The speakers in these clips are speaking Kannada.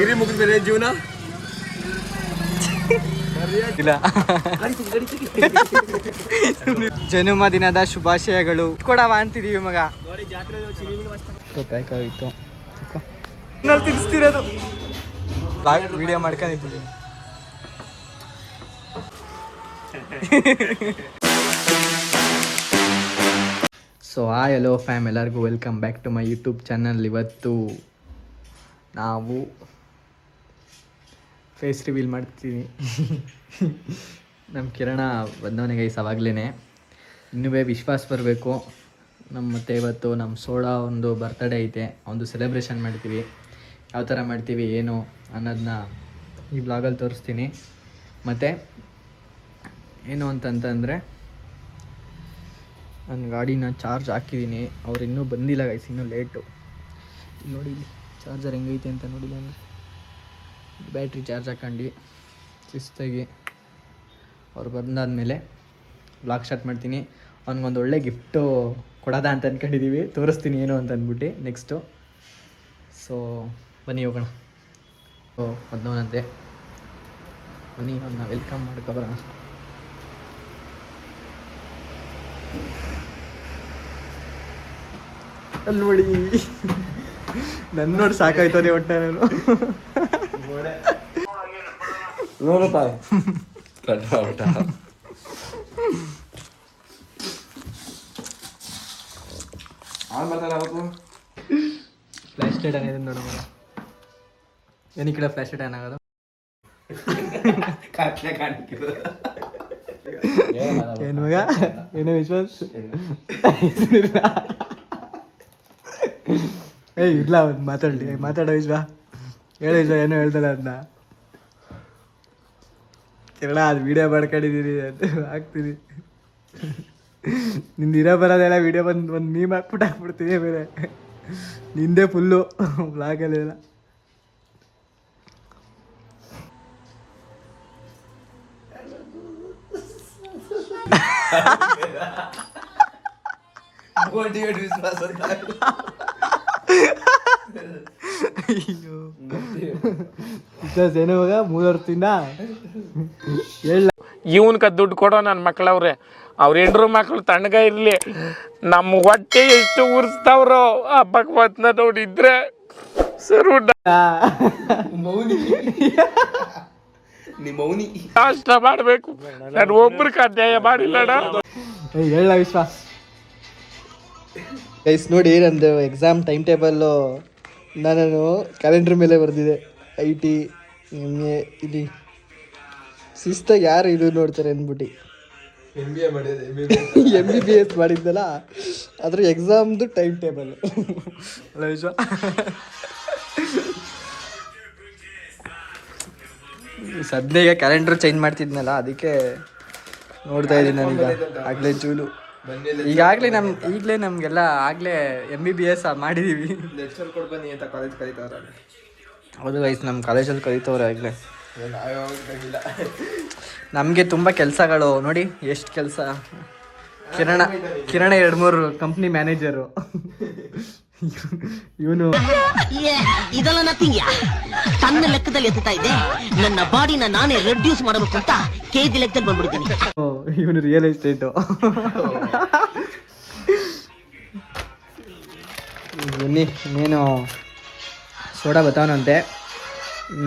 ಡಿಗ್ರಿ ಮುಗಿದ್ಮೇಲೆ ಜೀವನ ಇಲ್ಲ. ಜನ್ಮದಿನದ ಶುಭಾಶಯಗಳು ಕೊಡವ ಅಂತಿದೀವಿ ಮಗ. ಬೇಕಾಗಿತ್ತು ತಿನ್ಸ್ತಿರೋದು ವಿಡಿಯೋ ಮಾಡ್ಕೊಂಡಿದ್ದೀವಿ. ಸೊ ಹಾಯ್ ಹಲೋ ಫ್ಯಾಮ್, ಎಲ್ಲರಿಗೂ welcome back to my YouTube channel. ಇವತ್ತು ನಾವು ಫೇಸ್ ರಿವೀಲ್ ಮಾಡ್ತೀನಿ. ನಮ್ಮ ಕಿರಣ ಬಂದವನೇ ಗೈಸ್ ಅವಾಗಲೇ. ಇನ್ನೂ ವಿಶ್ವಾಸ ಬರಬೇಕು. ಮತ್ತು ಇವತ್ತು ನಮ್ಮ ಸೋಡಾ ಒಂದು ಬರ್ತ್ಡೇ ಐತೆ, ಒಂದು ಸೆಲೆಬ್ರೇಷನ್ ಮಾಡ್ತೀವಿ. ಯಾವ ಥರ ಮಾಡ್ತೀವಿ ಏನು ಅನ್ನೋದನ್ನ ಈ ಬ್ಲಾಗಲ್ಲಿ ತೋರಿಸ್ತೀನಿ. ಮತ್ತು ಏನು ಅಂತಂತಂದರೆ ನನ್ನ ಗಾಡಿನ ಚಾರ್ಜ್ ಹಾಕಿದ್ದೀನಿ. ಅವ್ರು ಇನ್ನೂ ಬಂದಿಲ್ಲ ಗೈಸ್, ಇನ್ನೂ ಲೇಟು. ನೋಡಿ ಚಾರ್ಜರ್ ಹೆಂಗೈತೆ ಅಂತ ನೋಡಿಲ್ಲ ಅಂದರೆ ಬ್ಯಾಟ್ರಿ ಚಾರ್ಜ್ ಹಾಕೊಂಡು ಶಿಸ್ತಾಗಿ ಅವ್ರು ಬಂದಾದಮೇಲೆ ಬ್ಲಾಗ್ ಸ್ಟಾರ್ಟ್ ಮಾಡ್ತೀನಿ. ಅವ್ನಿಗೊಂದು ಒಳ್ಳೆ ಗಿಫ್ಟು ಕೊಡೋದ ಅಂತ ಅಂದ್ಕೊಂಡಿದ್ದೀವಿ, ತೋರಿಸ್ತೀನಿ ಏನು ಅಂತ ಅಂದ್ಬಿಟ್ಟು ನೆಕ್ಸ್ಟು. ಸೊ ಬನ್ನಿ ಹೋಗೋಣ. ಸೊ ಬಂದವನಂತೆ, ಬನ್ನಿ ಅವನ್ನ ವೆಲ್ಕಮ್ ಮಾಡ್ಕೊಬರೋಣ. ಅಲ್ಲಿ ನೋಡಿ, ನನ್ನ ನೋಡಿ ಸಾಕಾಯ್ತದೆ ಒಟ್ಟೆ. ನಾನು ನೋಡುತ್ತಾಯಿ ಫ್ಲಾಶ್ ಲೈಟ್ ಆನ್ ಇದೆ ನೋಡೋಣ. ಏನು ಈ ಕಡೆ ಫ್ಲಾಶ್ ಲೈಟ್ ಆನ್ ಆಗೋದು? ಏನು ಮಗ, ಏನೋ ವಿಶ್ವಾಸ ಏಯ್ ಇಲ್ಲ, ಒಂದು ಮಾತಾಡೋ ವಿಶ್ವ, ಹೇಳೋ ವಿಶ್ವ, ಏನೋ ಹೇಳ್ದಲ್ಲ ಅದನ್ನ. ಕಿರಣ ಅದು ವೀಡಿಯೋ ಮಾಡ್ಕೊಂಡಿದ್ದೀನಿ ಅಂತ ಹಾಕ್ತೀನಿ. ನಿಂದು ಇರೋ ಬರೋದೆಲ್ಲ ವೀಡಿಯೋ ಒಂದು ಮೀಮ್ ಹಾಕ್ಬಿಡ್ತೀನಿ. ಬೇರೆ ನಿಂದೇ ಫುಲ್ಲು ಬ್ಲಾಗಲ್ಲೆಲ್ಲ. ಏನೋ ಇವಾಗ 3 ವರ್ಷದಿಂದ ಇವನ್ಕ ದುಡ್ಡು ಕೊಡೋ ನನ್ನ ಮಕ್ಳವ್ರೆ. ಅವ್ರ ಹೆಂಡ್ರು ಮಕ್ಳು ತಣ್ಣಗ ಇರ್ಲಿ, ನಮ್ಮ ಹೊಟ್ಟೆ ಎಷ್ಟು ಉರ್ಸ್ತಾವ್ರೋ ಆ ಭಗವತ್ನ ನೋಡಿದ್ರೆ ಸರು ನಾಷ್ಟ ಮಾಡ್ಬೇಕು. ನಾನು ಒಬ್ರಿಗೆ ಅನ್ಯಾಯ ಮಾಡಿಲ್ಲಣ್ಣ. ಹೇಳ ವಿಶ್ವಾಸ ಗೈಸ್. ನೋಡಿ, ನಂದು ಎಕ್ಸಾಮ್ ಟೈಮ್ ಟೇಬಲ್ಲು ನಾನು ಕ್ಯಾಲೆಂಡ್ರ್ ಮೇಲೆ ಬರೆದಿದೆ. IT MA ಇಲ್ಲಿ ಶಿಸ್ತಾಗಿ ಯಾರು ಇದು ನೋಡ್ತಾರೆ ಅಂದ್ಬಿಟ್ಟು MBBS ಮಾಡಿದ್ದಲ್ಲ, ಅದ್ರ ಎಕ್ಸಾಮ್ದು ಟೈಮ್ ಟೇಬಲ್ ಅಲ್ಲ ವಿಶ್ವ. ಸದ್ಯ ಕ್ಯಾಲೆಂಡರ್ ಚೇಂಜ್ ಮಾಡ್ತಿದ್ನಲ್ಲ, ಅದಕ್ಕೆ ನೋಡ್ತಾ ಇದ್ದೀನಿ ನಾನೀಗ. ಆಗಲೇ ಜೂನು ಈಗಲೇ ನಮಗೆಲ್ಲ ಆಗಲೇ MBBS ಮಾಡಿದ್ದೀವಿ. ಲೆಕ್ಚರ್ ಕೊಟ್ಟು ಬನ್ನಿ ಅಂತ ಕಾಲೇಜ್ ಕರೀತಾವ್ರ. ಹೌದು ಗೈಸ್, ನಮ್ಮ ಕಾಲೇಜಲ್ಲಿ ಕರೀತವ್ರೆ ಆಗಲೇ. ನಮಗೆ ತುಂಬ ಕೆಲಸಗಳು ನೋಡಿ, ಎಷ್ಟು ಕೆಲಸ. ಕಿರಣ 2-3 ಕಂಪ್ನಿ ಮ್ಯಾನೇಜರು. ಇವನು ಇದೆಲ್ಲ ನಥಿಂಗ್. ತನ್ನ ಲೆಕ್ಕದಲ್ಲಿ ಎತ್ತಾ ಇದೆ. ನನ್ನ ಬಾಡಿನ ನಾನೇ ರೆಡ್ಯೂಸ್ ಮಾಡಬೇಕು ಅಂತ KG ಲೆಕ್ಕದಲ್ಲಿ ಬಂದ್ಬಿಡ್ತೀನಿ. ಇವನು ರಿಯಲ್ ಎಸ್ಟೇಟು. ಬನ್ನಿ, ಇನ್ನೇನು ಸೋಡಾ ಬತ್ತಾವನಂತೆ.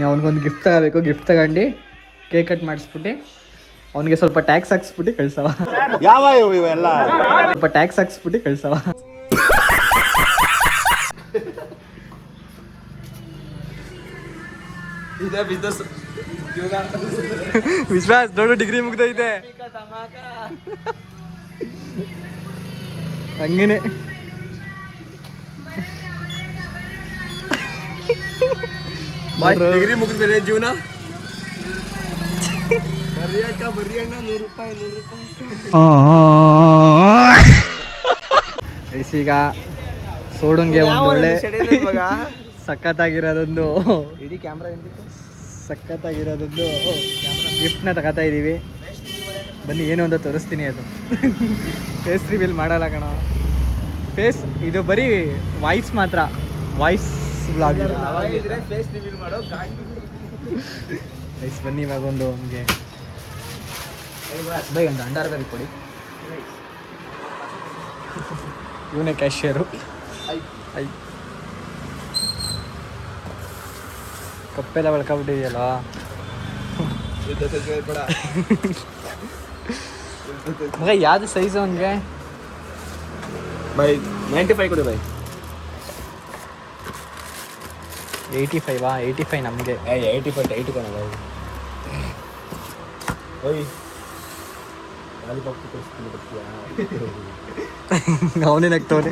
ಅವ್ನಿಗೊಂದು ಗಿಫ್ಟ್ ತಗೋಬೇಕು. ಗಿಫ್ಟ್ ತಗೊಂಡು ಕೇಕ್ ಕಟ್ ಮಾಡಿಸ್ಬಿಟ್ಟು ಅವನಿಗೆ ಸ್ವಲ್ಪ ಟ್ಯಾಕ್ಸ್ ಹಾಕ್ಸ್ಬಿಟ್ಟು ಕಳ್ಸವ. ಯಾವ ಇವೆಲ್ಲ ಸ್ವಲ್ಪ ಟ್ಯಾಕ್ಸ್ ಹಾಕ್ಸ್ಬಿಟ್ಟು ಕಳ್ಸವ. ವಿಶ್ವಾಸ್ ದೊಡ್ಡ ಡಿಗ್ರಿ ಮುಗ್ದೈತೆ ಹಂಗೇನೆ. ಡಿಗ್ರಿ ಮುಗಿದ್ಮೇಲೆ ಜೀವನ ಈಗ ಸೋಡಂಗೆ ಒಂದು ಒಳ್ಳೆ ಸಖತ್ತಾಗಿರೋದೊಂದು ಇಡೀ ಕ್ಯಾಮ್ರಾ ಸಖತ್ತಾಗಿರೋದೊಂದು ಗಿಫ್ಟ್ನ ತಗೋತಾ ಇದ್ದೀವಿ. ಬನ್ನಿ ಏನು ಅಂತ ತೋರಿಸ್ತೀನಿ. ಅದು ಫೇಸ್ ರಿವೀಲ್ ಮಾಡಲ್ಲ ಕಣ. ಫೇಸ್ ಇದು ಬರೀ ವಾಯ್ಸ್ ಮಾತ್ರ, ವಾಯ್ಸ್ ಬ್ಲಾಗ್ ಫೇಸ್ ರಿವೀಲ್ ಮಾಡೋ ಗೈಸ್ ಬನ್ನಿ ಇವಾಗ ಒಂದು ನಮಗೆ ಬೈ ಒಂದು ಅಂಡರ್ವೇರ್ ಕೊಡಿ. ಇವನೇ ಕ್ಯಾಶಿಯರು. ಐ ಕಪ್ಪೆಲ್ಲ ಬೆಳ್ಕೊಬಿಟ್ಟಿದೆಯಲ್ಲ. ಮಗ ಯಾವ್ದು ಸೈಜು ಅವನಿಗೆ? ಬೈ 95 ಕೊಡಿ ಬೈ. 85 85 ನಮಗೆ. 85 ಟೈಟ್ ಕಣ ಬೈ. ಓಯ್ ಲಾಲಿಪಾಪ್ ತೋರಿಸ್ತೀನಿ ಬರ್ತೀಯಾ? ಅವನೇ ನಗ್ತವನೆ.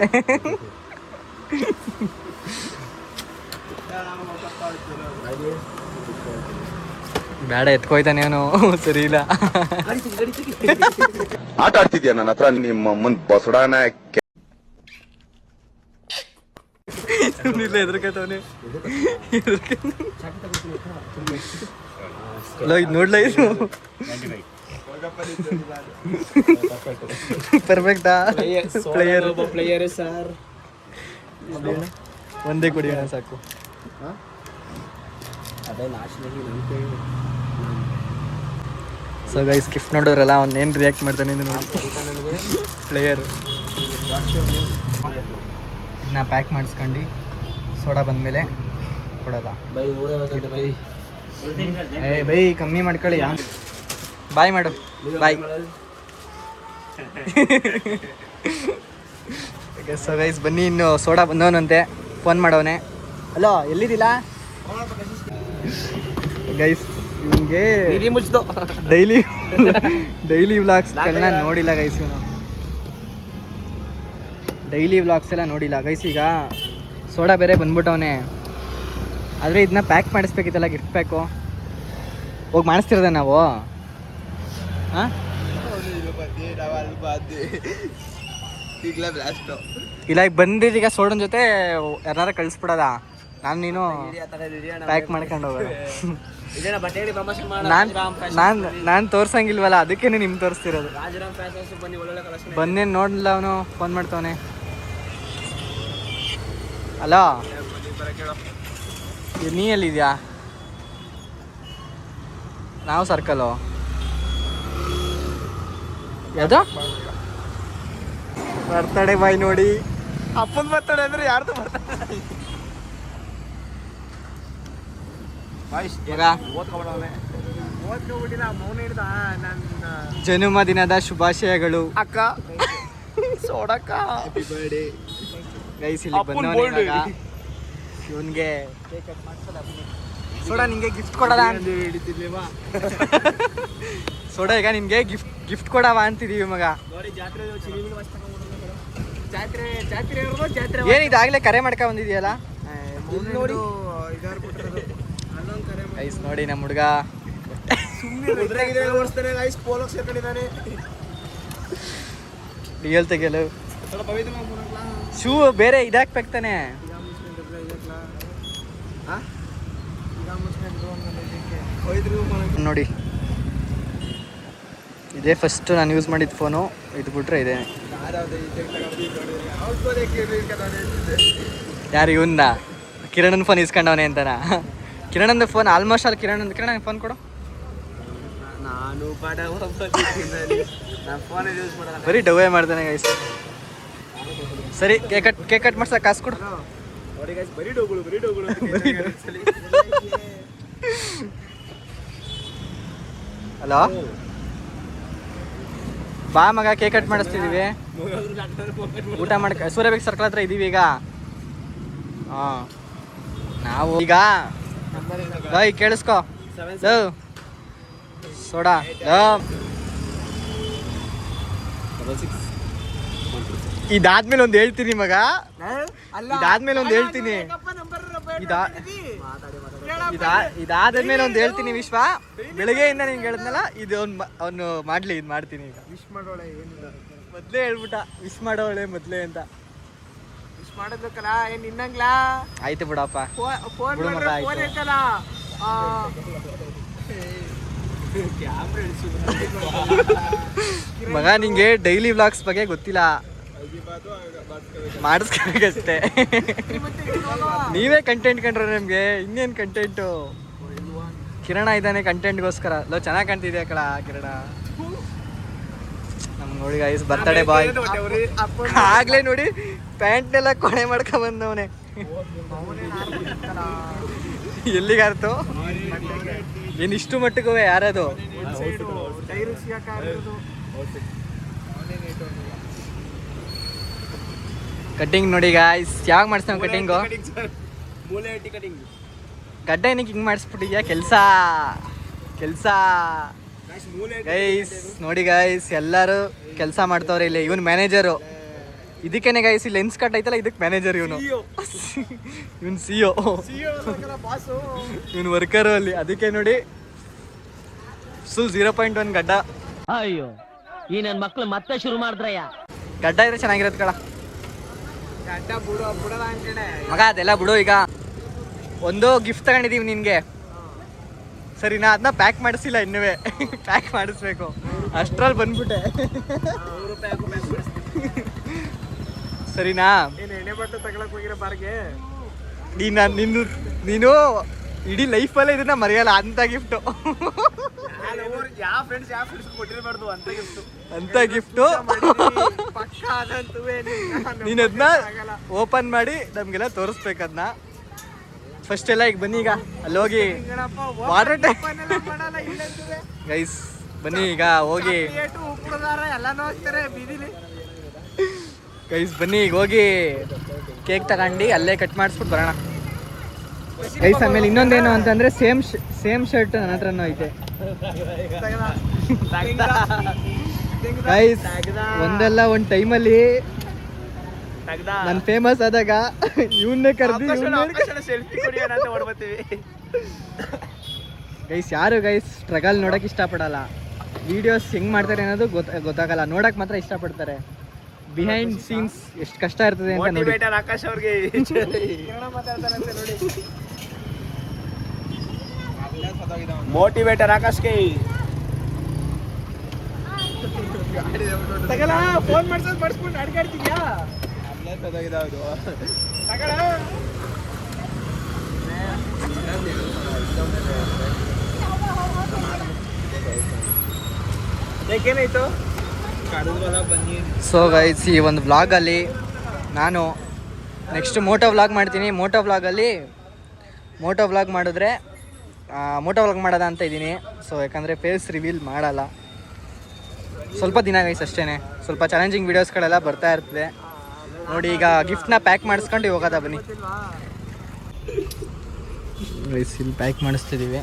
ಬೇಡ ಎತ್ಕೊಯ್ತಾನೆ ಅವನು. ಸರಿ ಇಲ್ಲ. ಆಟ ಆಡ್ತಿದ್ಯಾ ನನ್ನ ಹತ್ರ ನಿಮ್ಮ ಮುಂದ್ ಬಸಡಾನ ಇಲ್ಲ ಹೆದರ್ಕತವನೆ. ಇದು ನೋಡ್ಲ ಇದು ಪರ್ಫೆಕ್ಟಾ ಪ್ಲೇಯರ್ ಸರ್. ಒಂದೇ ಕುಡಿಯೋಣ ಸಾಕು. ಅದೇ ನಾಶನ ಸೊ ಗೈಸ್ ಗಿಫ್ಟ್ ನೋಡೋರಲ್ಲ ಅವ್ನು ಏನು ರಿಯಾಕ್ಟ್ ಮಾಡ್ತಾನೆ ನೋಡಿ. ಪ್ಲೇಯರ್ ಇದನ್ನ ಪ್ಯಾಕ್ ಮಾಡಿಸ್ಕೊಂಡು ಸೋಡಾ ಬಂದಮೇಲೆ ಕೊಡೋದ. By 150 by. ಬೈ ಕಮ್ಮಿ ಮಾಡ್ಕೊಳ್ಳಿ. ಬಾಯ್ ಮಾಡು. ಬಾಯ್. ಸೊ ಗೈಸ್ ಬನ್ನಿ, ಇನ್ನು ಸೋಡಾ ಬಂದವನಂತೆ. ಫೋನ್ ಮಾಡವನೆ. ಹಲೋ ಎಲ್ಲಿದ್ದಿಲ್ಲ ಗೈಸ್? ನಿಮಗೆ ಮುಚ್ಚಿದು ಡೈಲಿ ವ್ಲಾಗ್ಸ್ಗಳನ್ನ ನೋಡಿಲ್ಲ ಗೈಸ್. ಇವನು ಡೈಲಿ ವ್ಲಾಗ್ಸ್ ಎಲ್ಲ ನೋಡಿಲ್ಲ ಗೈಸ್. ಈಗ ಸೋಡಾ ಬೇರೆ ಬಂದ್ಬಿಟ್ಟವನೆ. ಆದರೆ ಇದನ್ನ ಪ್ಯಾಕ್ ಮಾಡಿಸ್ಬೇಕಿತ್ತಲ್ಲ, ಗಿಫ್ಟ್ ಪ್ಯಾಕು. ಹೋಗಿ ಮಾಡಿಸ್ತಿರೋದ ನಾವು. ಹಾಂ ಇಲ್ಲ, ಈಗ ಬಂದಿದ್ದು ಈಗ ಸೋಡನ್ ಜೊತೆ ಯಾರನ್ನಾರ ಕಳಿಸ್ಬಿಡೋದ. ನೀನು ಪ್ಯಾಕ್ ಮಾಡ್ಕೊಂಡು ಹೋಗೋಣ. ನಾನು ತೋರ್ಸಂಗಿಲ್ವಲ್ಲ, ಅದಕ್ಕೇನೆ ನಿಮ್ಗೆ ತೋರಿಸ್ತಿರೋದು. ಬಂದೇನು ನೋಡಲಿಲ್ಲ ಅವನು. ಫೋನ್ ಮಾಡ್ತವನೆ. ಅಲೋ ನೀ ಎಲ್ಲಿದ್ಯಾ? ನಾವು ಸರ್ಕಲು. ಯಾವುದು ಬರ್ತಡೆ ಬಾಯ್ ನೋಡಿ. ಅಪ್ಪನ ಬರ್ತಡೆ ಅಂದ್ರೆ ಯಾರ್ದು ಬರ್ತಡೆ? ಜನ್ಮದಿನದ ಶುಭಾಶಯಗಳು ಅಕ್ಕ. ಸೋಡಕ್ಕ ಗೈಸ್ ಇಲ್ಲಿ ಬಂದವನೇ. ಇವನ್ಗೆ ಸೋಡಾ ನಿಂಗೆ ಗಿಫ್ಟ್ ಕೊಡೋಣ. ಸೋಡಾ ಈಗ ನಿನ್ಗೆ ಗಿಫ್ಟ್ ಕೊಡವ ಅಂತಿದೀವಿ ಮಗ. ಏನಿದಾಗಲೇ ಕರೆ ಮಾಡ್ಕೊ ಬಂದಿದ್ಯಲ್ಲ ನೋಡಿ. ಗೈಸ್ ನೋಡಿ ನಮ್ಮ ಹುಡುಗ ರಿಯಲ್ ತೆಗೆಯಲು ಶೂ ಬೇರೆ ಇದಾಕ್ಬೇಕ್ತಾನೆ. ನೋಡಿ ಇದೇ ಫಸ್ಟ್ ನಾನು ಯೂಸ್ ಮಾಡಿದ ಫೋನು. ಇದು ಬಿಟ್ರೆ ಇದೆ. ಯಾರು ಇವನ್ನ ಕಿರಣನ್ ಫೋನ್ ಇಸ್ಕೊಂಡವನೆ ಅಂತನಾ? ಕಿರಣಂದು ಫೋನ್ ಆಲ್ಮೋಸ್ಟ್ ಅಲ್ಲಿ ಕಿರಣ್ ಫೋನ್ ಕೊಡು. ನಾನು ಬರೀ ಡವೇ ಮಾಡ್ತಾನೆ ಗೈಸ್. ಸರಿ ಕೇಕ್ ಕಟ್ ಮಾಡ್ಸಕ್ಕೆ ಕಾಸು ಕೊಡು. ಹಲೋ ಬಾ ಮಗ, ಕೇಕ್ ಕಟ್ ಮಾಡಿಸ್ತಿದೀವಿ. ಊಟ ಮಾಡ್ಕ ಸೂರ್ಯಬೇಕ್ ಸರ್ಕಲ್ ಹತ್ರ ಇದೀವಿ ಈಗ. ಹಾಂ ನಾವು ಈಗ ಕೇಳಿಸ್ಕೊ ಸೋಡಾ. ಇದಾದ್ಮೇಲೆ ಒಂದು ಹೇಳ್ತೀನಿ ಮಗ. ಇದಾದ್ಮೇಲೆ ಒಂದು ಹೇಳ್ತೀನಿ. ಇದಾದ್ಮೇಲೆ ಒಂದು ಹೇಳ್ತೀನಿ ವಿಶ್ವ. ಬೆಳಗ್ಗೆಯಿಂದ ನಿಂಗೆ ಹೇಳಿದ್ನಲ್ಲ, ಇದು ಅವ್ನು ಮಾಡ್ಲಿ, ಇದು ಮಾಡ್ತೀನಿ ಈಗ. ವಿಶ್ ಮಾಡೋಳೆ ಮೊದಲೇ ಹೇಳ್ಬಿಟ್ಟ. ವಿಶ್ ಮಾಡೋಳೆ ಮೊದಲೇ ಅಂತ. ವಿಶ್ ಮಾಡೋದಕ್ಕಲ್ಲ ಏನು ಇನ್ನಂಗ್ಲ. ಆಯ್ತು ಬಿಡಪ್ಪ, ಬಿಡು ಮಗ. ಆಯ್ತು ಮಗ, ನಿಂಗೆ ಡೈಲಿ ವ್ಲಾಗ್ಸ್ ಬಗ್ಗೆ ಗೊತ್ತಿಲ್ಲ. ಮಾಡಿಸ್ಕೋಬೇಕಷ್ಟೇ. ನೀವೇ ಕಂಟೆಂಟ್ ಕಂಡ್ರೆ ನಿಮಗೆ ಇನ್ನೇನು ಕಂಟೆಂಟು. ಕಿರಣ ಇದ್ದಾನೆ ಕಂಟೆಂಟ್ಗೋಸ್ಕರ. ಲೋ ಚೆನ್ನಾಗಿ ಕಾಣ್ತಿದ್ಯಾ ಕಳ ಕಿರಣ. ನಮ್ಗೆ ನೋಡಿ ಗೈಸ್ ಬರ್ತಡೇ ಬಾಯ್ ಆಗ್ಲೇ ನೋಡಿ ಪ್ಯಾಂಟ್ನೆಲ್ಲ ಕೊನೆ ಮಾಡ್ಕೊಂಡ್ ಬಂದವನೇ. ಎಲ್ಲಿಗಾರ್ತು ಏನು ಇಷ್ಟು ಮಟ್ಟಿಗೂ ಯಾರದು ಕಟ್ಟಿಂಗ್ ನೋಡಿ ಗಾಯ್ಸ್. ಯಾವಾಗ ಮಾಡಿಸ್ತಾವ ಕಟ್ಟಿಂಗು? ಗಡ್ಡ ಏನಕ್ಕೆ ಹಿಂಗೆ ಮಾಡಿಸ್ಬಿಟ್ಟಿದ್ಯಾ? ಕೆಲಸ ಗೈಸ್ ನೋಡಿ ಗೈಸ್, ಎಲ್ಲರೂ ಕೆಲಸ ಮಾಡ್ತವ್ರೆ ಇಲ್ಲಿ. ಇವನು ಮ್ಯಾನೇಜರು. ಇದಕ್ಕೇನೆ ಗೈಸ್ ಈ ಲೆನ್ಸ್ ಕಟ್ ಐತಲ್ಲ, ಇದಕ್ಕೆ ಮ್ಯಾನೇಜರ್ ಇವನು. ಇವನು CEO, ಇವನು ವರ್ಕರು ಅಲ್ಲಿ. ಅದಕ್ಕೆ ನೋಡಿ ಫುಲ್ 0.1 ಗಡ್ಡ. ಅಯ್ಯೋ ಈ ನನ್ ಮಕ್ಳು ಮತ್ತೆ ಶುರು ಮಾಡಿದ್ರಯ್ಯ. ಗಡ್ಡ ಇದ್ರೆ ಚೆನ್ನಾಗಿರತ್ತೆ ಕಳ ಮಗ. ಅದೆಲ್ಲ ಬಿಡು. ಈಗ ಒಂದು ಗಿಫ್ಟ್ ತಗೊಂಡಿದೀವಿ ನಿನ್ಗೆ, ಸರಿನಾ? ಅದನ್ನ ಪ್ಯಾಕ್ ಮಾಡಿಸಿಲ್ಲ ಇನ್ನುವೇ. ಪ್ಯಾಕ್ ಮಾಡಿಸ್ಬೇಕು. ಅಷ್ಟ್ರಲ್ಲಿ ಬಂದ್ಬಿಟ್ಟೆ, ಸರಿನಾ? ನೀನು ಇಡೀ ಲೈಫಲ್ಲೇ ಇದನ್ನ ಮರೆಯಲ್ಲ ಅಂತ ಗಿಫ್ಟು. ಅಂತ ಗಿಫ್ಟು ನೀನು ಅದನ್ನ ಓಪನ್ ಮಾಡಿ ನಮ್ಗೆಲ್ಲ ತೋರಿಸ್ಬೇಕು. ಅದನ್ನ ಫಸ್ಟ್ ಎಲ್ಲ ಈಗ ಬನ್ನಿ, ಈಗ ಅಲ್ಲೋಗಿ ವಾಟರ್ ಟ್ಯಾಂಕ್ ಗೈಸ್ ಬನ್ನಿ, ಈಗ ಹೋಗಿ ಗೈಸ್ ಬನ್ನಿ, ಈಗ ಹೋಗಿ ಕೇಕ್ ತಗೊಂಡು ಅಲ್ಲೇ ಕಟ್ ಮಾಡಿಸ್ಬಿಟ್ಟು ಬರೋಣ ಗೈಸ್. ಆಮೇಲೆ ಇನ್ನೊಂದೇನು ಅಂತಂದ್ರೆ ಸೇಮ್ ಶರ್ಟ್ ನನ್ನ ಹತ್ರನೂ ಐತೆ ಗೈಸ್. ಒಂದಲ್ಲ ಒಂದು ಟೈಮಲ್ಲಿ ನಾನು ಫೇಮಸ್ ಆದಾಗ ಇವನ್ನೇ ಕರೆದಿ ಗೈಸ್. ಯಾರು ಗೈಸ್ ಸ್ಟ್ರಗಲ್ ನೋಡಕ್ ಇಷ್ಟಪಡಲ್ಲ, ವಿಡಿಯೋಸ್ ಹೆಂಗ್ ಮಾಡ್ತಾರೆ ಅನ್ನೋದು ಗೊತ್ತಾಗಲ್ಲ, ನೋಡಕ್ ಮಾತ್ರ ಇಷ್ಟಪಡ್ತಾರೆ. ಬಿಹೈಂಡ್ ಸೀನ್ಸ್ ಎಷ್ಟು ಕಷ್ಟ ಇರ್ತದೆ ಅಂತ ನೋಡಿ. ಆಕಾಶ್ ಅವ್ರಿಗೆ ಮೋಟಿವೇಟರ್ ಆಕಾಶ್ಗೆ ಫೋನ್ ಮಾಡಿಸ್ಕೊಂಡು ಅಡ್ಗಾಡ್ತಿದ್ಯಾ? ಏನಾಯ್ತು? ಸೊ ಗೈಸ್ ಈ ಒಂದು ವ್ಲಾಗಲ್ಲಿ ನಾನು ನೆಕ್ಸ್ಟ್ ಮೋಟೋ ವ್ಲಾಗ್ ಮಾಡ್ತೀನಿ. ಮೋಟೋ ವ್ಲಾಗ್ ಮಾಡಿದ್ರೆ ಮೋಟೋ ವ್ಲಾಗ್ ಮಾಡೋದ ಅಂತ ಇದ್ದೀನಿ. ಸೊ ಯಾಕಂದರೆ ಫೇಸ್ ರಿವೀಲ್ ಮಾಡಲ್ಲ, ಸ್ವಲ್ಪ ದಿನ ಗೈಸ್ ಅಷ್ಟೇ. ಸ್ವಲ್ಪ ಚಾಲೆಂಜಿಂಗ್ ವೀಡಿಯೋಸ್ಗಳೆಲ್ಲ ಬರ್ತಾ ಇರ್ತದೆ ನೋಡಿ. ಈಗ ಗಿಫ್ಟ್ನ ಪ್ಯಾಕ್ ಮಾಡಿಸ್ಕೊಂಡು ಹೋಗೋದ ಬನ್ನಿ ಗೈಸ್. ಇಲ್ಲಿ ಪ್ಯಾಕ್ ಮಾಡಿಸ್ತಿದ್ದೀವಿ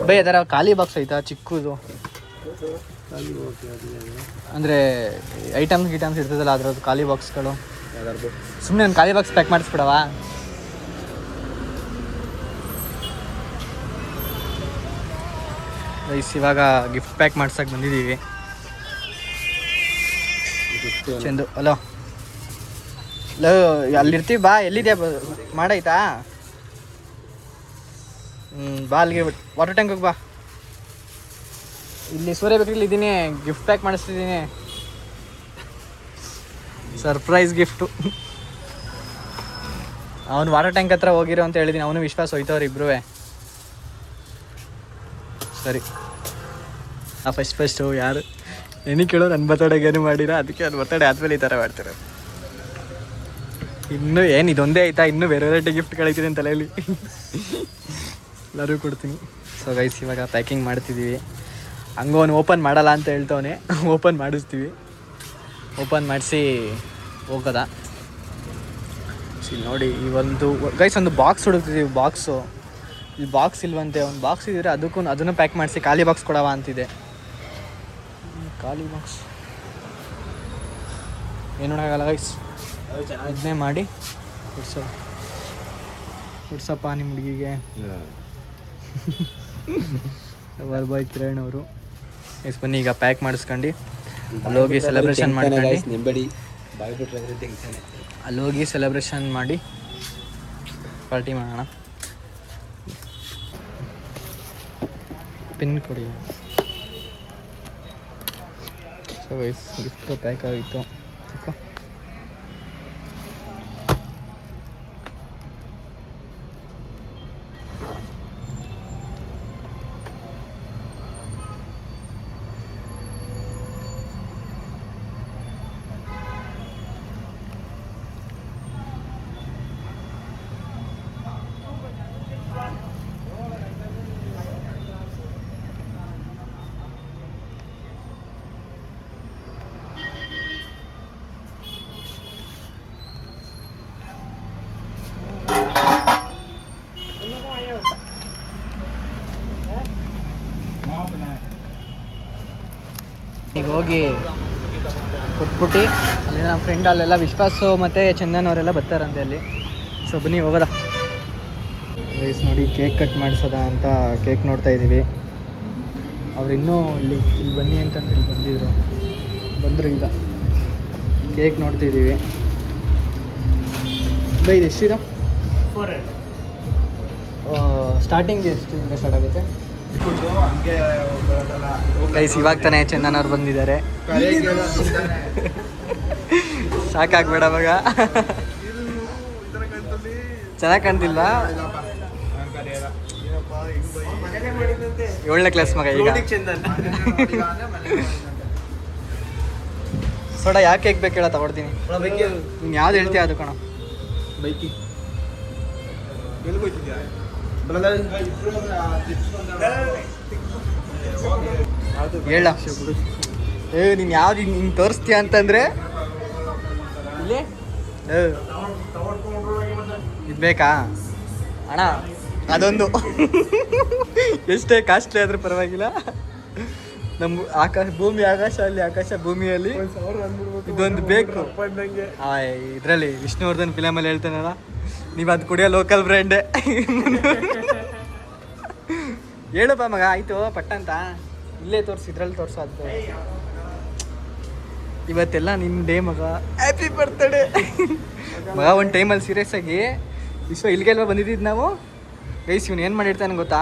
ಬೈ. ಅದರ ಖಾಲಿ ಬಾಕ್ಸ್ ಐತಾ ಚಿಕ್ಕದು, ಅಂದರೆ ಐಟಮ್ಸ್ ಇರ್ತದಲ್ಲ ಅದ್ರದ್ದು ಖಾಲಿ ಬಾಕ್ಸ್ಗಳು. ಸುಮ್ಮನೆ ಒಂದು ಖಾಲಿ ಬಾಕ್ಸ್ ಪ್ಯಾಕ್ ಮಾಡಿಸ್ಬಿಡವಾ? ಗೈಸ್ ಇವಾಗ ಗಿಫ್ಟ್ ಪ್ಯಾಕ್ ಮಾಡ್ಸಕ್ಕೆ ಬಂದಿದ್ದೀವಿ. ಚಂದು ಹಲೋ ಅಲ್ಲಿರ್ತೀವಿ ಬಾ. ಎಲ್ಲಿದೆಯಾ? ಮಾಡಾಯ್ತಾ? ಬಾ ಅಲ್ಲಿಗೆ ವಾಟರ್ ಟ್ಯಾಂಕ್ ಹೋಗಿ ಬಾ. ಇಲ್ಲಿ ಸೂರ್ಯ ಬೇಕ್ರಿಲಿ ಇದ್ದೀನಿ, ಗಿಫ್ಟ್ ಪ್ಯಾಕ್ ಮಾಡಿಸ್ತಿದ್ದೀನಿ. Surprise gift. ಅವನು ವಾಟರ್ ಟ್ಯಾಂಕ್ ಹತ್ರ ಹೋಗಿರೋ ಅಂತ ಹೇಳಿದ್ದೀನಿ. ಅವನು ವಿಶ್ವಾಸ ಹೋಯ್ತವ್ರು ಇಬ್ರೂ. ಸರಿ ಫಸ್ಟು ಯಾರು ಏನೇ ಕೇಳೋ ನನ್ನ ಬರ್ತಡೆಗೆ ಏನು ಮಾಡಿರ, ಅದಕ್ಕೆ ಅದು ಬರ್ತಡೇ ಆದಮೇಲೆ ಈ ಥರ ಮಾಡ್ತಾರೆ. ಇನ್ನೂ ಏನು ಇದೊಂದೇ ಆಯ್ತಾ? ಇನ್ನೂ ಬೇರೆ ವೆರೈಟಿ ಗಿಫ್ಟ್ ಕಳೀತೀನಿ ಅಂತ ತಲೆಯಲ್ಲಿ. ಎಲ್ಲರಿಗೂ ಕೊಡ್ತೀನಿ. ಸೊ ಗೈಸ್ ಇವಾಗ ಪ್ಯಾಕಿಂಗ್ ಮಾಡ್ತಿದ್ದೀವಿ. ಹಂಗೆ ಅವನು ಓಪನ್ ಮಾಡಲ್ಲ ಅಂತ ಹೇಳ್ತವನೆ. ಓಪನ್ ಮಾಡಿಸ್ತೀವಿ. ಓಪನ್ ಮಾಡಿಸಿ ಹೋಗೋದ. ಇಲ್ಲಿ ನೋಡಿ ಈ ಒಂದು ಗೈಸ್ ಒಂದು ಬಾಕ್ಸ್ ಹುಡುಕ್ತಿದ್ದೀವಿ. ಬಾಕ್ಸು ಇಲ್ಲಿ ಬಾಕ್ಸ್ ಇಲ್ವಂತೆ. ಒಂದು ಬಾಕ್ಸ್ ಇದ್ದರೆ ಅದನ್ನು ಪ್ಯಾಕ್ ಮಾಡಿಸಿ ಖಾಲಿ ಬಾಕ್ಸ್ ಕೊಡವ ಅಂತಿದೆ. ಖಾಲಿ ಬಾಕ್ಸ್ ಏನು ನೋಡೋಕ್ಕಾಗಲ್ಲ ಗೈಸ್. ಅದನ್ನೇ ಮಾಡಿ ಕೊಡ್ಸಪ್ಪ ನಿಮ್ಮ ಹುಡುಗಿಗೆ. ಬಾಯ್ ಕಿರಣ್ ಅವರು ಎಸ್ ಬನ್ನಿ ಈಗ ಪ್ಯಾಕ್ ಮಾಡಿಸ್ಕೊಂಡು ಅಲ್ಲೋಗಿ ಸೆಲೆಬ್ರೇಷನ್ ಮಾಡ್ಕೊಂಡು ಅಲ್ಲೋಗಿ ಸೆಲೆಬ್ರೇಷನ್ ಮಾಡಿ ಪಾರ್ಟಿ ಮಾಡೋಣ. ಪಿನ್ ಕೊಡಿ. ಸೊ ಗೈಸ್ ಗಿಫ್ಟ್ ಪ್ಯಾಕ್ ಆಗಿತ್ತು. ಈಗ ಹೋಗಿ ಕೊಟ್ಬಿಟ್ಟು ಅಲ್ಲಿ ನಮ್ಮ ಫ್ರೆಂಡ್ ಅಲ್ಲೆಲ್ಲ ವಿಶ್ವಾಸು ಮತ್ತು ಚಂದನ್ ಅವರೆಲ್ಲ ಬರ್ತಾರಂತೆ ಅಲ್ಲಿ. ಸೊ ಬನ್ನಿ ಹೋಗೋದ. ರೈಸ್ ನೋಡಿ ಕೇಕ್ ಕಟ್ ಮಾಡಿಸೋದ ಅಂತ ಕೇಕ್ ನೋಡ್ತಾ ಇದ್ದೀವಿ. ಅವ್ರು ಇನ್ನೂ ಇಲ್ಲಿ ಬನ್ನಿ ಅಂತಂದ್ರೆ ಇಲ್ಲಿ ಬಂದರು. ಈಗ ಕೇಕ್ ನೋಡ್ತಿದ್ದೀವಿ. ಇದು ಎಷ್ಟಿದೆ? ಸ್ಟಾರ್ಟಿಂಗ್ ಎಷ್ಟಿಂದ ಸ್ಟಾರ್ಟ್ ಆಗುತ್ತೆ? ಗೈಸ್ ಇವಾಗ ತಾನೇ ಚಂದನ್ ಅವ್ರು ಬಂದಿದ್ದಾರೆ. ಸಾಕಾಗ್ಬೇಡ ಮಗ, ಚೆನ್ನಾಗಿ ಕಾಣ್ತಿಲ್ಲ. 7ನೇ ಕ್ಲಾಸ್ ಮಗ ಈಗ. ಸೋಡ ಯಾಕೆ ಕೇಕ್ ಬೇಕು ಹೇಳ ತಗೊಡ್ತೀನಿ. ನೀನು ಯಾವ್ದು ಹೇಳ್ತೀಯ ಅದು ಕಣ. ಬೈಕಿ ಹೇಳ. ನೀನು ಯಾವ್ದು ಹಿಂಗೆ ತೋರಿಸ್ತೀಯ ಅಂತಂದರೆ ಇಲ್ಲೇ ಇದು ಬೇಕಾ ಅಣ್ಣ? ಅದೊಂದು ಎಷ್ಟೇ ಕಾಸ್ಟ್ಲಿ ಆದರೂ ಪರವಾಗಿಲ್ಲ. ನಮ್ಮ ಭೂಮಿ ಆಕಾಶ, ಅಲ್ಲಿ ಆಕಾಶ ಭೂಮಿಯಲ್ಲಿ ಇದೊಂದು ಬೇಕು. ಇದರಲ್ಲಿ ವಿಷ್ಣುವರ್ಧನ್ ಫಿಲಮಲ್ಲಿ ಹೇಳ್ತಾನಲ್ಲ, ನೀವು ಅದು ಕುಡಿಯೋ ಲೋಕಲ್ ಬ್ರ್ಯಾಂಡೇ. ಹೇಳಪ್ಪ ಮಗ, ಆಯಿತು ಪಟ್ಟಂತ. ಇಲ್ಲೇ ತೋರಿಸಿ, ಇದ್ರಲ್ಲಿ ತೋರಿಸೋದು. ಇವತ್ತೆಲ್ಲ ನಿನ್ನ ಡೇ ಮಗ. ಹ್ಯಾಪಿ ಬರ್ತ್ಡೇ ಮಗ. ಒಂದು ಟೈಮಲ್ಲಿ ಸೀರಿಯಸ್ ಆಗಿ ಇಲ್ಲಿಗೆಲ್ವ ಬಂದಿದ್ದು ನಾವು. ಗೈಸ್ ಇವ್ನು ಏನು ಮಾಡಿರ್ತಾನೆ ಗೊತ್ತಾ,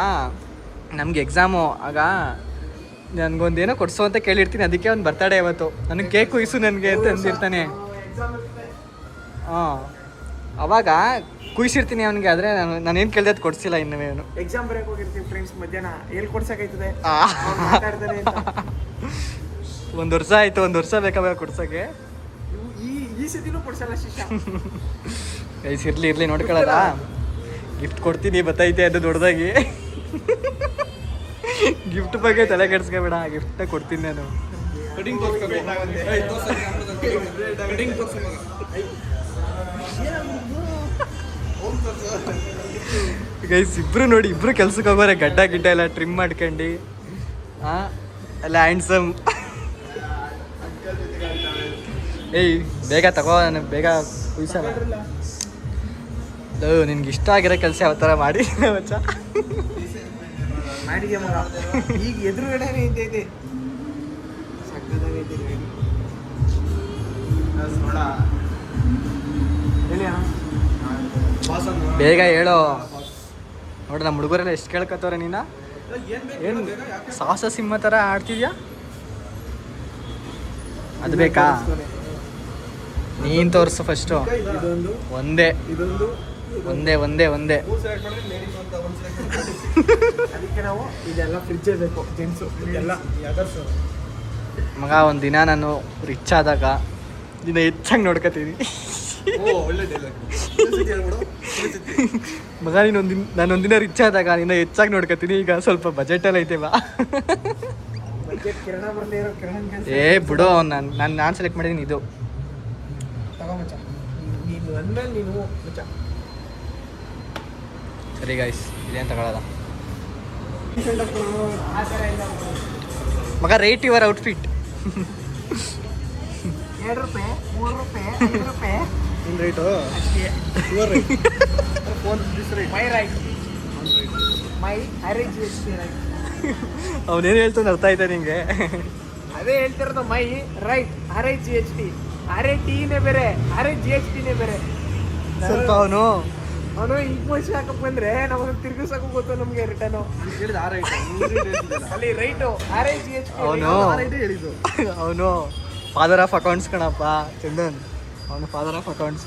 ನಮಗೆ ಎಕ್ಸಾಮು ಆಗ ನನಗೊಂದೇನೋ ಕೊಡಿಸು ಅಂತ ಕೇಳಿರ್ತೀನಿ. ಅದಕ್ಕೆ ಅವ್ನು ಬರ್ತಡೇ ಇವತ್ತು, ನನಗೆ ಕೇಕ್ ಕೊಯ್ಸು ನನಗೆ ಅಂತ ಅಂದಿರ್ತಾನೆ. ಹಾಂ, ಅವಾಗ ಕುಯ್ಸಿರ್ತೀನಿ ಅವನಿಗೆ. ಆದರೆ ನಾನೇನು ಕೇಳಿದೆ ಅದು ಕೊಡಿಸಿಲ್ಲ ಇನ್ನೂ. ಅವನು ಎಕ್ಸಾಮ್ ಬರೆಯಕ್ಕೆ ಹೋಗಿರ್ತೀವಿ ಫ್ರೆಂಡ್ಸ್, ಮಧ್ಯಾಹ್ನ ಎಲ್ಲಿ ಕೊಡ್ಸೋಕ್ಕಾಯ್ತದೆ? 1 ವರ್ಷ ಆಯಿತು, 1 ವರ್ಷ ಬೇಕಾಗ ಕೊಡ್ಸೋಕ್ಕೆ. ಈ ಸತಿನೂ ಕೊಡ್ಸಲ್ಲ ಶಿಷ್ಯ. ಗೈಸ್ ಇರಲಿ ನೋಡ್ಕೊಳ್ಳೋದ. ಗಿಫ್ಟ್ ಕೊಡ್ತೀನಿ ಬತ್ತೈತೆ ಅದು ದೊಡ್ಡದಾಗಿ. ಗಿಫ್ಟ್ ಬಗ್ಗೆ ತಲೆ ಕೆಡ್ಸ್ಕೊಬೇಡ, ಗಿಫ್ಟ ಕೊಡ್ತೀನಿ ನಾನು. ಗೈಸ್ ಇಬ್ರು ನೋಡಿ, ಇಬ್ರು ಕೆಲ್ಸಕ್ಕೆ ಹೋಗೋರೆ. ಗಡ್ಡ ಗಿಡ್ಡ ಎಲ್ಲ ಟ್ರಿಮ್ ಮಾಡ್ಕೊಂಡು ಎಲ್ಲ ಹ್ಯಾಂಡ್ಸಮ್. ಏಯ್ ಬೇಗ ತಗೋ, ನನಗೆ ಬೇಗ ಕುಯ್ಸಲ್ಲ. ನಿನ್ಗೆ ಇಷ್ಟ ಆಗಿರೋ ಕೆಲಸ ಯಾವ ಥರ ಮಾಡಿ ಮಚ್ಚ ಮಾಡಿದ್ಯ ಮಗ. ಈಗ ಎದುರುಗಡೆನೇ ಇದೆ ಸಕ್ಕದಾಗೈತೆ ಹೇಳಿ ಬೇಗ ಹೇಳೋ. ನೋಡ್ರಿ ನಮ್ಮ ಹುಡುಗರೆಲ್ಲ ಎಷ್ಟು ಕೇಳ್ಕೊತವ್ರೆ. ನೀನು ಏನು ಸಾಹಸ ಸಿಂಹ ಥರ ಆಡ್ತಿದ್ಯಾ? ಅದು ಬೇಕಾ? ನೀನು ತೋರಿಸು ಫಸ್ಟು. ಒಂದೇ ಒಂದೇ ಒಂದೇ ಒಂದೇ. ಅದಕ್ಕೆ ನಾವು ಇದೆಲ್ಲ ಫ್ರಿಜ್ಜೇ ಬೇಕು ಜೆಂಟ್ಸು ಎಲ್ಲ ಯಾವ್ದಾರು ಮಗ. ಒಂದು ದಿನ ನಾನು ರಿಚ್ ಆದಾಗ ದಿನ ಹೆಚ್ಚಾಗಿ ನೋಡ್ಕೊತೀನಿ ಮಗ. ನಾನು ಒಂದಿನ ರಿಚ್ ಆದಾಗ ನಿನ್ನ ಹೆಚ್ಚಾಗಿ ನೋಡ್ಕೊತೀನಿ. ಈಗ ಸ್ವಲ್ಪ ಬಜೆಟಲ್ಲಿ ಐತೆ ಬಾ. ಕಿರಣ ಬರದೇ ಇರೋ ಕಿರಣ ಬಿಡು. ನಾನು ಸೆಲೆಕ್ಟ್ ಮಾಡಿದ್ದೀನಿ ಇದು. ತಗೋ ಮಚ್ಚ, ನೀನು ಅಂದ್ಮೇಲೆ ನೀನು ಮಚ್ಚ. ಸರಿ ಗೈಸ್, ಇದೇನು ತಗೊಳ್ಳೋದ ಮಗ? Rate your outfit. 2 ರೂಪಾಯಿ, 3 ರೂಪಾಯಿ, 5 ರೂಪಾಯಿ ರೇಟು ಮೈ ರೈಟ್, ಮೈ ಅರೆ GST ರೈಟ್. ಅವನೇನು ಹೇಳ್ತಾನೆ ಅರ್ಥ ಆಯ್ತಾ ನಿಂಗೆ? ಅದೇ ಹೇಳ್ತಿರೋದು, ಮೈ ರೈಟ್ ಅರೆ GST. ಅರೆ ಟೀನೇ ಬೇರೆ, ಅರೆ GSTನೇ ಬೇರೆ. ಸ್ವಲ್ಪ ಅವನು ಈಗ ಮೋಸ ಹಾಕಕ್ ಬಂದ್ರೆ ನಮಗೆ ತಿರ್ಗಿಸಕ್ಕೂ ಗೊತ್ತು ನಮ್ಗೆ ರಿಟರ್ನು. ಅಲ್ಲಿ ರೈಟು ಅರೆ GST. ಅವನು ಫಾದರ್ ಆಫ್ ಅಕೌಂಟ್ಸ್ ಕಣಪ್ಪ ಚಂದನ್. ಅವನು ಫಾದರ್ ಆಫ್ ಅಕೌಂಟ್ಸ್.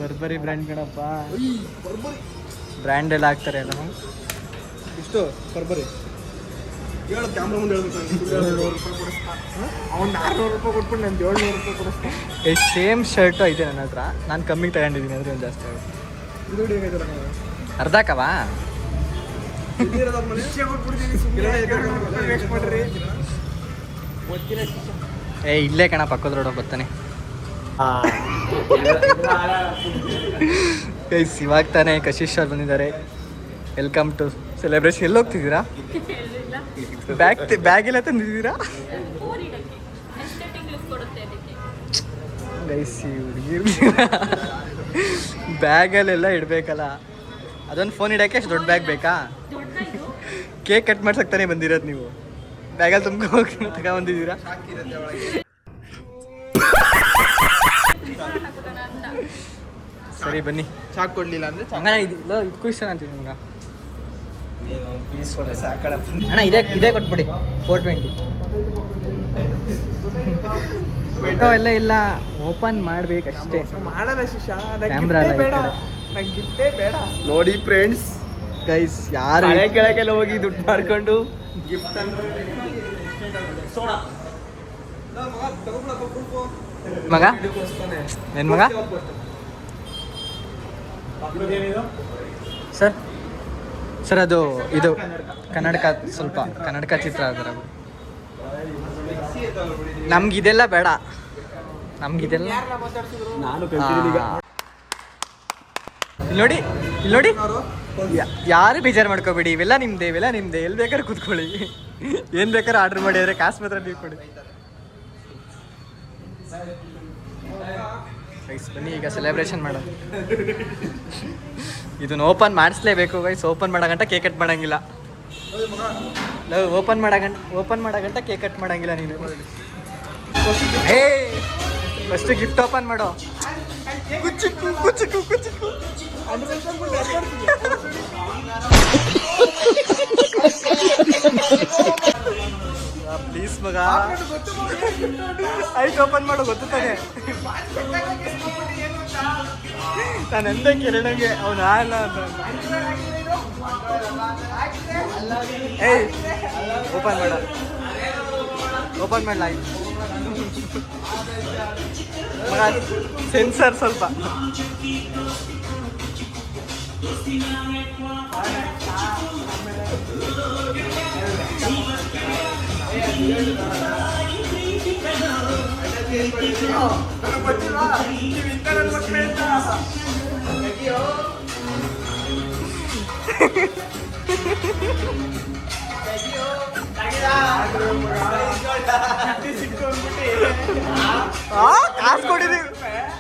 ಬರ್ಬರಿ ಬ್ರ್ಯಾಂಡ್ ಕಣಪ್ಪ. ಬ್ರ್ಯಾಂಡ್ ಎಲ್ಲ ಹಾಕ್ತಾರೆ ಅಲ್ಲ. ಇಷ್ಟು ಬರ್ಬರಿ ಹೇಳು, ಕ್ಯಾಮ್ರಾ ಮುಂದೆ ಹೇಳ್ಬೇಕು. ಅವ್ನು 600 ರೂಪಾಯಿ ಕೊಟ್ಬಿಟ್ಟು ನಾನು 700 ರೂಪಾಯಿ ಕೊಡಿಸ್ತೀನಿ. ಸೇಮ್ ಶರ್ಟು ಐತೆ ನನ್ನ ಹತ್ರ. ನಾನು ಕಮ್ಮಿಗೆ ತಗೊಂಡಿದ್ದೀನಿ, ಆದರೆ ಒಂದು ಜಾಸ್ತಿ ಆಗುತ್ತೆ. ಅರ್ಧಕ್ಕವಾ? ಇಲ್ಲೇ ಕಣ, ಪಕ್ಕದ ರೋಡೋಗಿ ಬರ್ತಾನೆ. ಇವಾಗ ತಾನೇ ಕಶಿಶ್ ಅವ್ರು ಬಂದಿದ್ದಾರೆ. Welcome to celebration. ಎಲ್ಲಿ ಹೋಗ್ತಿದ್ದೀರಾ? ಬ್ಯಾಗ್ ಎಲ್ಲ ತಂದಿದ್ದೀರಾ ಗೈಸ್? ಬ್ಯಾಗಲ್ಲೆಲ್ಲ ಇಡಬೇಕಲ್ಲ, ಅದೊಂದು ಫೋನ್ ಇಡೋಕ್ಕೆ ಅಷ್ಟು ದೊಡ್ಡ ಬ್ಯಾಗ್ ಬೇಕಾ? ಕೇಕ್ ಕಟ್ ಮಾಡ್ಸಕ್ಕೆ ತಾನೇ ಬಂದಿರೋದು ನೀವು, ಬ್ಯಾಗಲ್ಲಿ ತುಂಬ ತಗೊಂಬಂದಿದ್ದೀರಾ? ಸರಿ ಬನ್ನಿ. ಚಾಕ್ ಕೊಡ್ಲಿಲ್ಲ ಅಂದ್ರೆ ಹಂಗ ಇದು ಕ್ವಶನ್ ಅಂತೀವಿ ನಿಮ್ಗೆ. ಅಣ್ಣ ಇದೇ ಕೊಟ್ಬಿಡಿ 420. ಫೋಟೋ ಎಲ್ಲ ಇಲ್ಲ, ಓಪನ್ ಮಾಡ್ಬೇಕಷ್ಟೇ. ಮಾಡಲ್ಲ ಶಿಷ್ಯ, Camera ಎಲ್ಲ ಬೇಡ, ಈ ಕಡೆ. ನಂಗೆ ಗಿಫ್ಟೇ ಬೇಡ. ನೋಡಿ ಫ್ರೆಂಡ್ಸ್, ಗೈಸ್ ಯಾರು ಕೆಳಗೆಲ್ಲ ಹೋಗಿ ದುಡ್ಡು ಮಾಡ್ಕೊಂಡು ಗಿಫ್ಟ್ ಮಗ ಏನ್ ಮಗ ಸರ್? ಸರ್ ಅದು ಇದು ಕನ್ನಡಕ, ಸ್ವಲ್ಪ ಕನ್ನಡಕ ಚಿತ್ರ ಅದರ. ನಮ್ಗಿದೆಲ್ಲ ಬೇಡ, ನಮ್ಗಿದೆಲ್ಲ. ಇಲ್ಲಿ ನೋಡಿ ಯಾರು ಬೇಜಾರು ಮಾಡ್ಕೋಬೇಡಿ, ಇವೆಲ್ಲ ನಿಮ್ದೆ ಎಲ್ಲಿ ಬೇಕಾದ್ರೆ ಕೂತ್ಕೊಳ್ಳಿ, ಏನು ಬೇಕಾದ್ರೆ ಆರ್ಡ್ರ್ ಮಾಡಿ, ಆದರೆ ಕಾಸು ಮಾತ್ರ ನೀವು ಕೊಡಿ. ಗೈಸ್ ಬನ್ನಿ ಈಗ ಸೆಲೆಬ್ರೇಷನ್ ಮಾಡೋದು. ಇದನ್ನ ಓಪನ್ ಮಾಡಿಸ್ಲೇಬೇಕು ಗೈಸ್. ಓಪನ್ ಮಾಡೋ ಗಂಟ ಕೇಕ್ ಕಟ್ ಮಾಡಂಗಿಲ್ಲ. ಓಪನ್ ಮಾಡೋ ಗಂಟ ಕೇಕ್ ಕಟ್ ಮಾಡಂಗಿಲ್ಲ ನೀನು. ಹೇ ಫಸ್ಟ್ ಗಿಫ್ಟ್ ಓಪನ್ ಮಾಡೋ. ಕುಚಿಕ್ಕು ಪ್ಲೀಸ್ ಮಗ, ಆಯ್ತು ಓಪನ್ ಮಾಡೋ, ಗೊತ್ತು ತಾನೆ. ನಾನು ಎಂತ ಕಿರಣಂಗೆ ಅವನು ಅಲ್ಲ ಅಂತ. ಏಯ್ ಓಪನ್ ಮಾಡಲ ಆಯ್ತು ಮಗ, ಸೆನ್ಸರ್ ಸ್ವಲ್ಪ.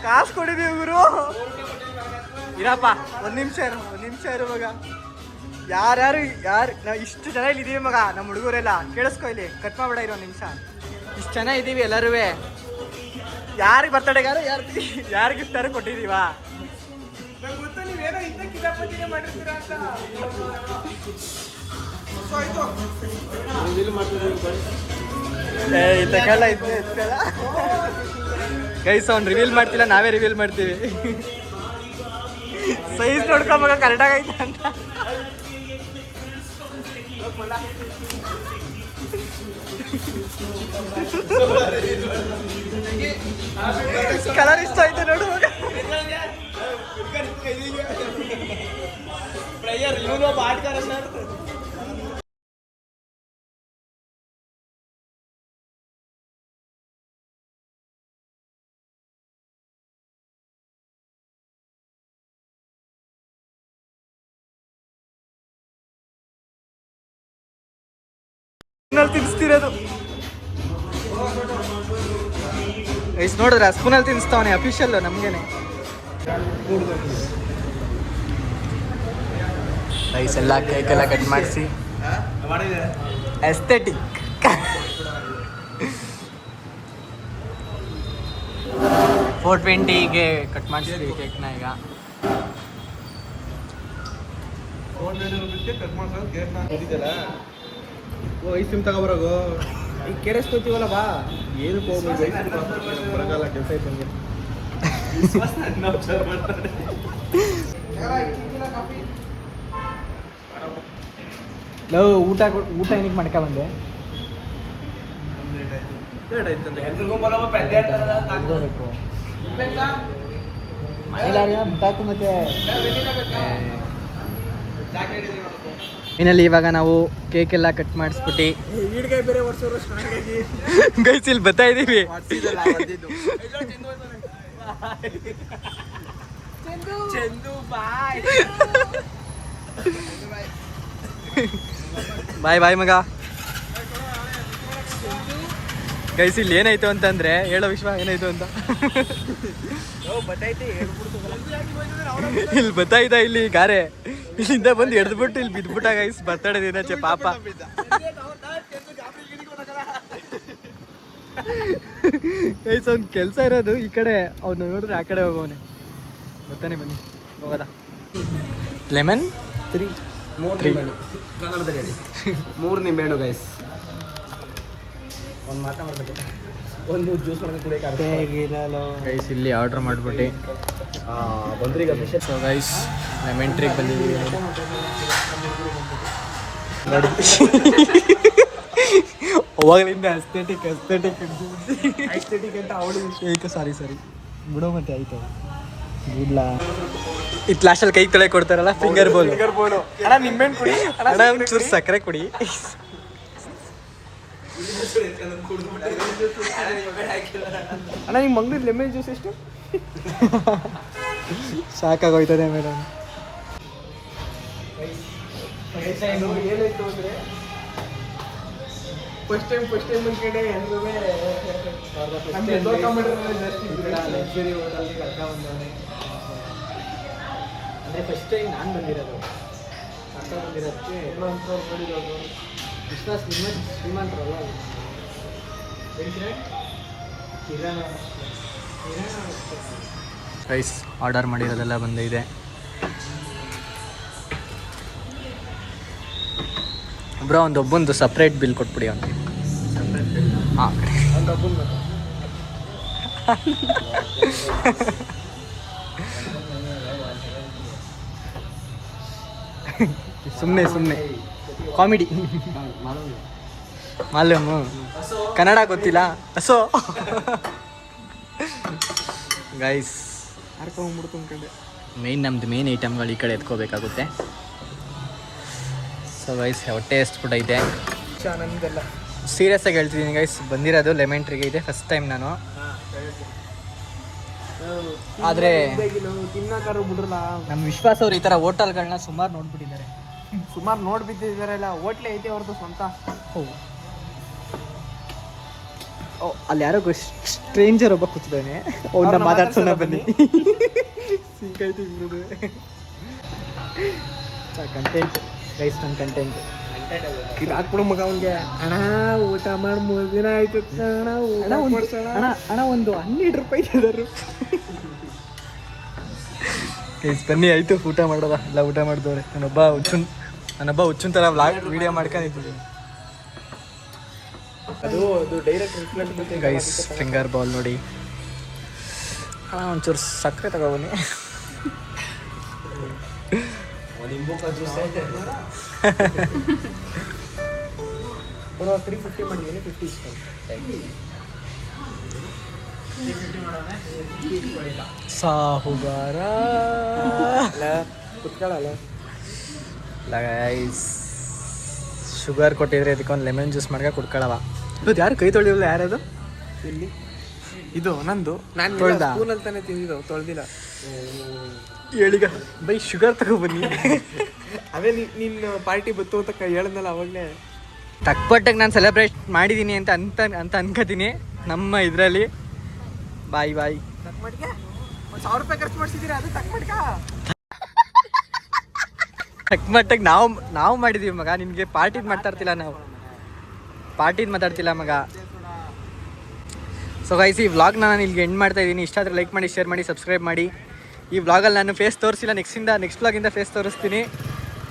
ಕಾಸು ಕೊಡಿದೀವಿ ಗುರು. ಇರಪ್ಪ, ಒಂದ್ ನಿಮಿಷ ಇರು ಮಗ. ಯಾರು ನಾವು ಇಷ್ಟು ಜನ ಇಲ್ಲಿ ಇದೀವಿ ಮಗ, ನಮ್ಮ ಹುಡುಗರೆಲ್ಲ ಕೇಳಿಸ್ಕೊ, ಇಲ್ಲಿ ಕಟ್ ಮಾಡ್ಬೇಡ, ಇರೋ ನಿಮಿಷ. ಇಷ್ಟು ಜನ ಇದೀವಿ ಎಲ್ಲರೂ. ಯಾರಿಗೆ ಬರ್ತಡೆಗಾರು ಯಾರು ಗಿಫ್ಟ್ ಯಾರು ಕೊಟ್ಟಿದೀವಾ? ಗೈಸ್ ಅವ್ನು ರಿವೀಲ್ ಮಾಡ್ತಿಲ್ಲ, ನಾವೇ ರಿವೀಲ್ ಮಾಡ್ತೀವಿ. ಸೈಜ್ ನೋಡ್ಕೊಂಬ ಕರೆಕ್ಟಾಗಿ ಐತೆ ಅಂತ. ಕಲರ್ ಇಷ್ಟ ಆಯ್ತು ನೋಡು. ತಿನ್ನಿಸ್ತಿರೋದು ಎಷ್ಟು ನೋಡಿದ್ರೆ ಸ್ಪೂನಲ್ಲಿ ತಿನ್ನಿಸ್ತಾವನೆ, ಅಫಿಷಿಯಲ್ ನಮ್ಗೇನೆ. ರೈಸ್ ಎಲ್ಲ ಕೇಕೆಲ್ಲ ಕಟ್ ಮಾಡಿಸಿ ಎಸ್ಥೆಟಿಕ್. 420ಗೆ ಕಟ್ ಮಾಡಿಸಿದ್ವಿ ಕೇಕ್ನ. ಈಗ ಐಸ್ ಕ್ರೀಮ್ ತಗೊಬರೋಗು. ಈಗ ಕೇಳಿಸ್ಕೊತೀವಲ್ಲ ಬಾ. ಏನಕ್ಕೆ ಹೋಗ್ಬೇಕು, ಐಸ್ ಕ್ರೀಮ್ ಬರೋಲ್ಲ, ಕೆಲಸ ಐತೆ ನನಗೆ. ಊಟ ಏನಕ್ಕೆ ಮಾಡ್ಕೊ ಬಂದೆ? ಮತ್ತೆ ಇನ್ನಲ್ಲಿ ಇವಾಗ ನಾವು ಕೇಕ್ ಎಲ್ಲ ಕಟ್ ಮಾಡಿಸ್ಬಿಟ್ಟು ಗೈಸ್ ಇಲ್ಲಿ ಬರ್ತಾ ಇದೀವಿ. ಬಾಯ್ ಮಗ. ಗೈಸ್ ಇಲ್ಲಿ ಏನಾಯ್ತು ಅಂತಂದ್ರೆ ಹೇಳೋ ವಿಶ್ವ ಏನಾಯ್ತು ಅಂತ ಇಲ್ಲಿ ಬತ್ತಾಯ್ತಾ ಇಲ್ಲಿ ಗಾರೆ ಇಲ್ಲಿಂದ ಬಂದು ಎಡ್ದ್ಬಿಟ್ಟು ಇಲ್ಲಿ ಬಿದ್ಬಿಟ್ಟ ಗೈಸ್ ಬರ್ತಡೇ ದಿನಾಚೆ ಪಾಪ ಗೈಸ್ ಅವ್ನ ಕೆಲಸ ಇರೋದು ಈ ಕಡೆ ಅವ್ನು ನೋಡಿದ್ರೆ ಆ ಕಡೆ ಹೋಗೋನೆ ಬರ್ತಾನೆ ಬನ್ನಿ ಹೋಗೋದ ಲೆಮನ್ 3 ನಿಂಬೆಹಣ್ಣು ಗೈಸ್ ಒಂದು ಜ್ಯೂಸ್ ಗೈಸ್ ಇಲ್ಲಿ ಆರ್ಡ್ರ್ ಮಾಡ್ಬಿಟ್ಟು ಬಂದ್ರೀಗ ಸೊ ಗೈಸ್ ಲೆಮನ್ ಟ್ರೀಗೆ ಬಂದಿದ್ದೀವಿ ನೋಡಿ ಅವಾಗಲಿಂದ ಅಸ್ಥೆಟಿಕ್ ಅಂತ ಅವಳು ಏಕೆ ಸಾರಿ ಬಿಡೋ ಮತ್ತೆ ಆಯ್ತು ಇಲ್ಲ ಇದು ಲಾಸ್ಟಲ್ಲಿ ಕೈ ತೊಳೆ ಕೊಡ್ತಾರಲ್ಲ ಫಿಂಗರ್ ಬೋಲ್ ಅಣ್ಣ ನಿಂಬೆಹಣ್ಣು ಕುಡಿ ಅಣ್ಣ ಒಂಚೂರು ಸಕ್ಕರೆ ಕುಡಿ ಅಣ್ಣ ನಿಮ್ಮ ಮಂಗ್ಳೂರು ಲೆಮನ್ ಜ್ಯೂಸ್ ಎಷ್ಟು ಸಾಕಾಗೋಯ್ತದೆ ಮೇಡಮ್ ಏನಾಯ್ತು ಅಂದರೆ ಫಸ್ಟ್ ಟೈಮ್ ಬಂದ್ಕಡೆ ಎಲ್ಲರೂ ಲಕ್ಸುರಿ ಹೋಟೆಲ್ಗೆ ಕರ್ಕೊಂಡ್ಬಂದವನೆ ಅಂದರೆ ಫಸ್ಟ್ ಟೈಮ್ ನಾನು ಬಂದಿರೋದು ಕರ್ಕೊಂಡ್ಬಂದಿರೋದಕ್ಕೆ ನೋಡಿರೋದು ವಿಶ್ವಾಸ್ ನಿಮ್ಮ ಶ್ರೀಮಂತರಲ್ಲ ರೈಸ್ ಆರ್ಡರ್ ಮಾಡಿರೋದೆಲ್ಲ ಬಂದಿದೆ ಬ್ರೋ ಒಬ್ಬೊಂದು ಸಪ್ರೇಟ್ ಬಿಲ್ ಕೊಟ್ಬಿಡಿ ಅವನಿಗೆ ಹಾಂ ಸುಮ್ಮನೆ ಕಾಮಿಡಿ ಮಾಲೂಮ್ ಕನ್ನಡ ಗೊತ್ತಿಲ್ಲ ಅಸೋ ಗೈಸ್ ಹರ್ಕೊಂಡ್ಬಿಡ್ತು ಅಂದ್ಕೊಂಡೆ ನಮ್ಮದು ಮೇನ್ ಐಟಮ್ಗಳು ಈ ಕಡೆ ಎತ್ಕೋಬೇಕಾಗುತ್ತೆ ಸೊ ಗೈಸ್ ಹೊಟ್ಟೆ ಎಷ್ಟು ಫುಡ್ ಐತೆ ನಂದೆಲ್ಲ ಸೀರಿಯಸ್ ಆಗಿ ಹೇಳ್ತಿದ್ದೀನಿ ಗೈಸ್ ಬಂದಿರೋದು ಲೆಮನ್ ಟ್ರೀಗೆ ಇದೆ ಫಸ್ಟ್ ಟೈಮ್ ನಾನು ಆದರೆ ತಿನ್ನಕಾರು ಬಿಡ್ರಲ್ಲ ನಮ್ಮ ವಿಶ್ವಾಸ ಅವ್ರು ಈ ಥರ ಹೋಟೆಲ್ಗಳನ್ನ ಸುಮಾರು ನೋಡ್ಬಿಟ್ಟಿದ್ದಾರೆ ಸುಮಾರು ನೋಡ್ಬಿಟ್ಟಿದ್ದಾರಲ್ಲ ಹೋಟ್ಲೆ ಐತೆ ಅವ್ರದ್ದು ಸ್ವಂತ ಅಲ್ಲಿ ಯಾರೋ ಸ್ಟ್ರೇಂಜರ್ ಒಬ್ಬ ಕೂತಿದ್ದಾನೆ ಅವ್ರನ್ನ ಮಾತಾಡ್ಸೋಣ ಬನ್ನಿ ಸಿಂಕೈತಿ ಬಿಡೋದು ಕಂಟೆಂಟ್ ಗೈಸ್ ನನ್ನ ಕಂಟೆಂಟ್ ಹಾಕ್ಬಿಡು ಮಗ ಅವನಿಗೆ ಅಣ್ಣ ಊಟ ಮಾಡಿ 3 ದಿನ ಆಯ್ತು ಅಣ್ಣ ಒಂದು 12 ರೂಪಾಯಿ ಇದ್ದಾರೆ ಗೈಸ್ ಬನ್ನಿ ಆಯಿತು ಊಟ ಮಾಡೋದ ಎಲ್ಲ ಊಟ ಮಾಡಿದವ್ರೆ ನಾನೊಬ್ಬ ಹುಚ್ಚುನ್ ಥರ ವ್ಲಾಗ್ ವೀಡಿಯೋ ಮಾಡ್ಕೊಂಡಿದ್ದೀನಿ ಅದು direct reflect guys finger ball ನೋಡಿ ಅಣ್ಣ ಒಂಚೂರು ಸಕ್ಕರೆ ತಗೊಬನ್ನಿ ಒಂದು 350 ಮಾಡಿದ್ದೀನಿ 50 ಇಷ್ಟ ಸಾಹುಗಾರ ಕುತ್ಕೊಳ್ಳಲ್ಲ ಗೈಸ್ ಶುಗರ್ ಕೊಟ್ಟಿದ್ರೆ ಇದಕ್ಕೊಂದು ಲೆಮನ್ ಜ್ಯೂಸ್ ಮಾಡ್ಕ ಕುಡ್ಕೊಳವ ಇವತ್ತು ಯಾರು ಕೈ ತೊಳಿಲ್ಲ ಯಾರದು ಇಲ್ಲಿ ಇದು ನಂದು ನಾನು ತೊಳ್ದಾ? ಸ್ಕೂಲಲ್ಲಿ ತಾನೇ ತಿಂದಿದ್ದು ತೊಳ್ದಿಲ್ಲ ಹೇಳಿಗ ಬೈ ಶುಗರ್ ತಗೊಬನ್ನಿ ಅದೇ ನಿನ್ನ ಪಾರ್ಟಿ ಬತ್ತು ಅಂತ ಹೇಳಿದ್ನಲ್ಲ ಅವಾಗಲೇ ತಕ್ಪಟ್ಟಕ್ಕೆ ನಾನು ಸೆಲೆಬ್ರೇಟ್ ಮಾಡಿದ್ದೀನಿ ಅಂತ ಅನ್ಕೋತೀನಿ ನಮ್ಮ ಇದರಲ್ಲಿ ಬಾಯ್ ತಕ್ಕ ಮಟ್ಟಿಗೆ 1000 ರೂಪಾಯಿ ಖರ್ಚು ಮಾಡಿಸಿದ್ದೀರಾ ಅದು ತಕ್ಕ ಮಟ್ಟಿಗೆ ತಕ್ಮಟ್ಟಕ್ಕೆ ನಾವು ಮಾಡಿದ್ದೀವಿ ಮಗ ನಿನಗೆ ಪಾರ್ಟಿದ್ ಮಾತಾಡ್ತಿಲ್ಲ ಮಗ ಸೊ ಗೈಸ್ ಈ ವ್ಲಾಗ್ನ ನಾನು ಇಲ್ಲಿಗೆ ಎಂಡ್ ಮಾಡ್ತಾ ಇದ್ದೀನಿ. ಇಷ್ಟ ಆದರೆ ಲೈಕ್ ಮಾಡಿ, ಶೇರ್ ಮಾಡಿ, ಸಬ್ಸ್ಕ್ರೈಬ್ ಮಾಡಿ. ಈ ವ್ಲಾಗಲ್ಲಿ ನಾನು ಫೇಸ್ ತೋರಿಸಿಲ್ಲ, ನೆಕ್ಸ್ಟ್ ವ್ಲಾಗಿಂದ ಫೇಸ್ ತೋರಿಸ್ತೀನಿ.